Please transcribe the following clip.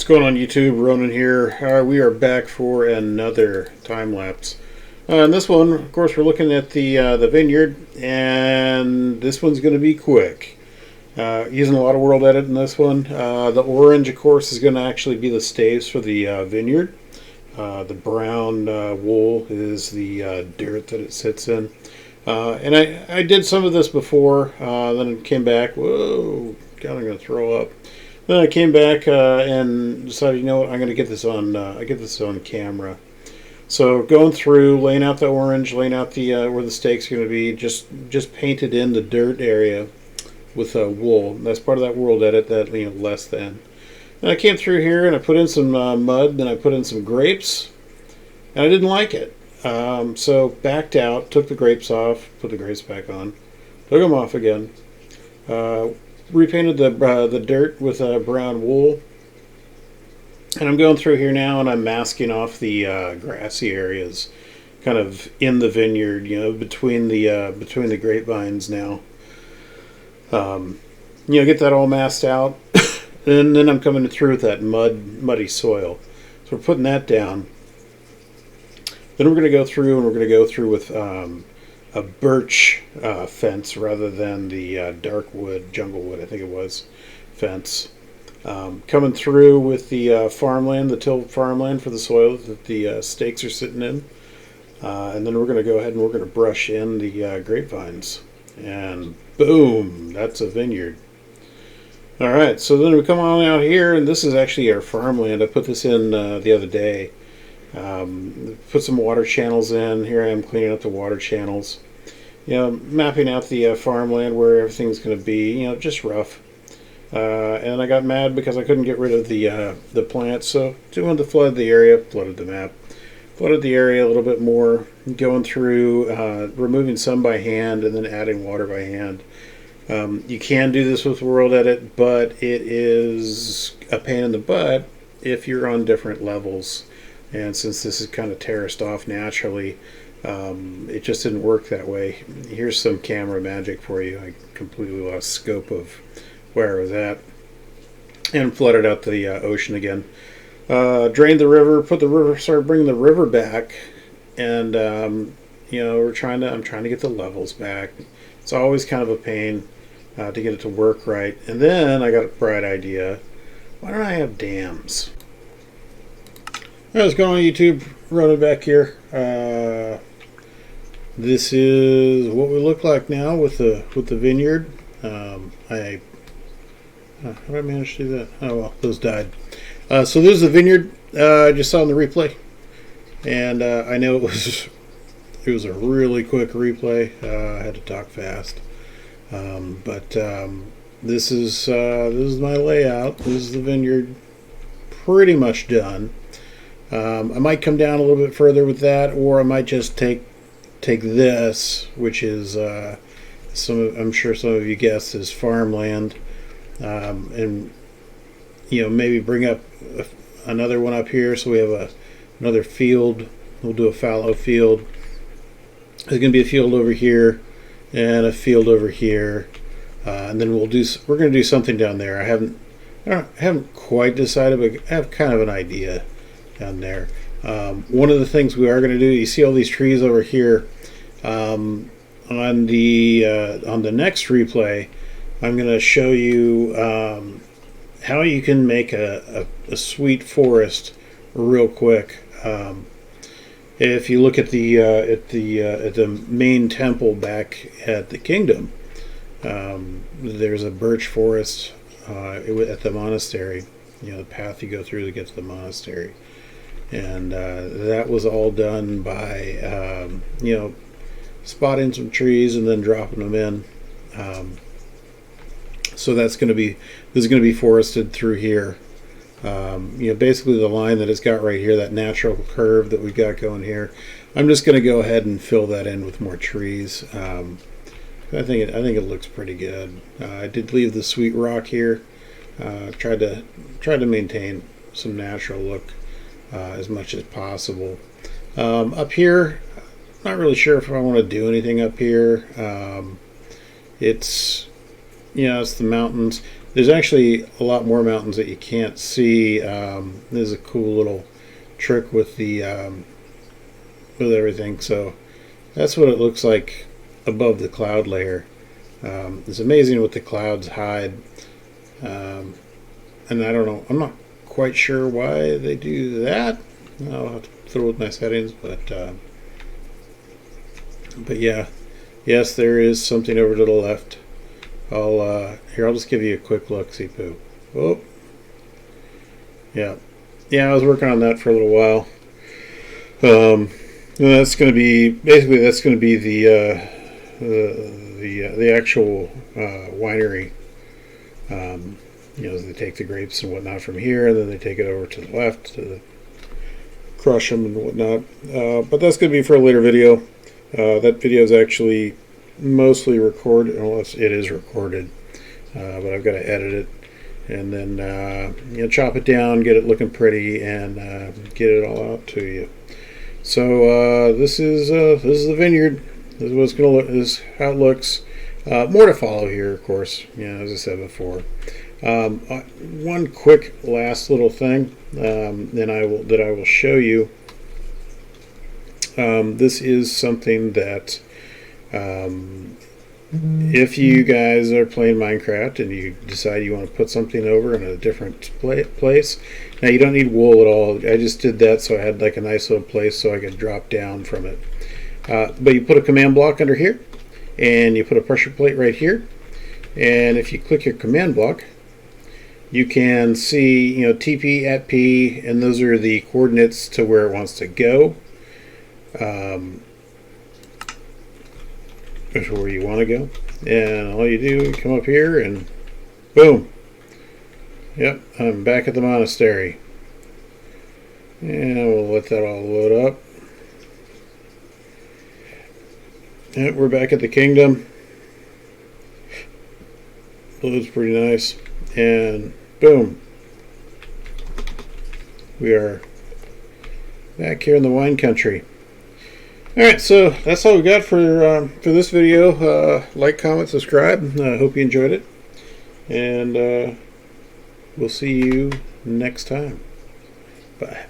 What's going on YouTube? Ronan here. We are back for another time lapse. In this one, of course, we're looking at the vineyard, and this one's going to be quick. Using a lot of world edit in this one. The orange, of course, is going to actually be the staves for the vineyard. The brown wool is the dirt that it sits in. And I did some of this before, then it came back. Whoa, God, I'm going to throw up. Then I came back and decided, you know what, I'm going to get this on. I get this on camera. So going through, laying out the orange, laying out the where the stakes are going to be, just painted in the dirt area with wool. That's part of that world edit, that less than. And I came through here and I put in some mud, then I put in some grapes, and I didn't like it. So backed out, took the grapes off, put the grapes back on, took them off again. Repainted the dirt with brown wool, and I'm going through here now and I'm masking off the grassy areas, kind of in the vineyard, between the grapevines now. Get that all masked out, and then I'm coming through with that muddy soil. So we're putting that down. Then we're going to go through, and we're going to go through with a birch fence rather than the dark wood, jungle wood, I think it was, fence. Coming through with the farmland, the tilled farmland for the soil that the stakes are sitting in. And then we're going to go ahead and we're going to brush in the grapevines. And boom, that's a vineyard. All right, so then we come on out here, and this is actually our farmland. I put this in the other day. Put some water channels in. Here I am cleaning up the water channels. Mapping out the farmland where everything's going to be. Just rough. And I got mad because I couldn't get rid of the plants, so I wanted to flood the area. Flooded the map. Flooded the area a little bit more. Going through, removing some by hand, and then adding water by hand. You can do this with World Edit, but it is a pain in the butt if you're on different levels. And since this is kind of terraced off naturally, it just didn't work that way. Here's some camera magic for you. I completely lost scope of where I was at. And flooded out the ocean again. Drained the river, started bringing the river back. And, I'm trying to get the levels back. It's always kind of a pain to get it to work right. And then I got a bright idea. Why don't I have dams? What's going on YouTube? Running back here. This is what we look like now with the vineyard. How did I manage to do that? Oh well, those died. So this is the vineyard. I just saw in the replay, and I know it was a really quick replay. I had to talk fast, but this is my layout. This is the vineyard, pretty much done. I might come down a little bit further with that, or I might just take this, which is I'm sure some of you guessed is farmland, and maybe bring up another one up here, so we have another field. We'll do a fallow field. There's going to be a field over here and a field over here, and then we're going to do something down there. I haven't quite decided, but I have kind of an idea down there. One of the things we are going to do, you see all these trees over here. On the next replay, I'm going to show you how you can make a sweet forest real quick. If you look at the main temple back at the kingdom, there's a birch forest at the monastery. The path you go through to get to the monastery. And that was all done by, spotting some trees and then dropping them in. So this is going to be forested through here. Basically the line that it's got right here, that natural curve that we've got going here. I'm just going to go ahead and fill that in with more trees. I think it looks pretty good. I did leave the sweet rock here. Tried to maintain some natural look. As much as possible. Up here, not really sure if I want to do anything up here. It's the mountains. there's actually a lot more mountains that you can't see. This is a cool little trick with the with everything. So that's what it looks like above the cloud layer. It's amazing what the clouds hide. And I don't know, I'm not quite sure why they do that. I'll have to fiddle with my settings, but yeah, yes, there is something over to the left. I'll just give you a quick look. See, poo. Oh, yeah, I was working on that for a little while. And that's going to be the actual winery. They take the grapes and whatnot from here, and then they take it over to the left to crush them and whatnot. But that's going to be for a later video. That video is actually mostly recorded, unless it is recorded, but I've got to edit it and then chop it down, get it looking pretty, and get it all out to you. So this is the vineyard. This is what it's going to look. This is how it looks. More to follow here, of course. As I said before. One quick last little thing that I will show you. This is something that if you guys are playing Minecraft and you decide you want to put something over in a different place, now you don't need wool at all. I just did that so I had like a nice little place so I could drop down from it. But you put a command block under here, and you put a pressure plate right here, and if you click your command block, you can see TP at P, and those are the coordinates to where it wants to go. That's where you want to go, and all you do, you come up here and boom. Yep, I'm back at the monastery, and we'll let that all load up. Yep, we're back at the kingdom. Loads pretty nice, and boom, we are back here in the wine country. Alright, so that's all we got for this video. Like, comment, subscribe. I hope you enjoyed it. And we'll see you next time. Bye.